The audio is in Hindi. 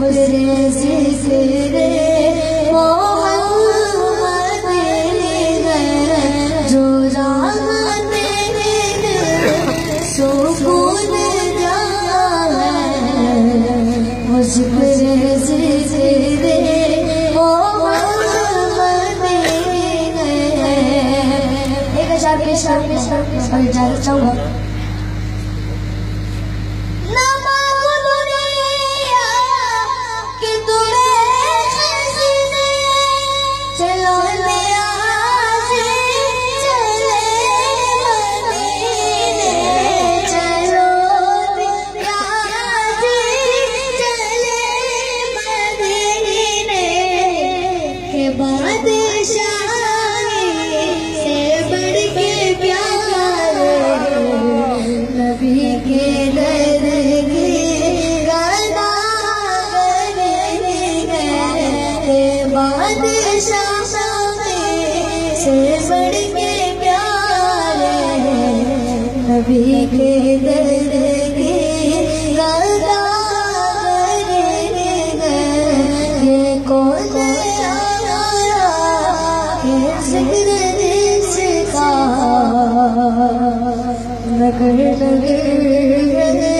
जिक्र मोहम्मद है जो राह तेरे सुकून जहाँ है मुझ पर जिक्र मोहम्मद है। एक हजार पेश और जाना चाहूँगा। से बढ़ के प्यारे नबी के दर की गदा करेंगे। ये कौन आया ये जिक्र जिसका नगर नगर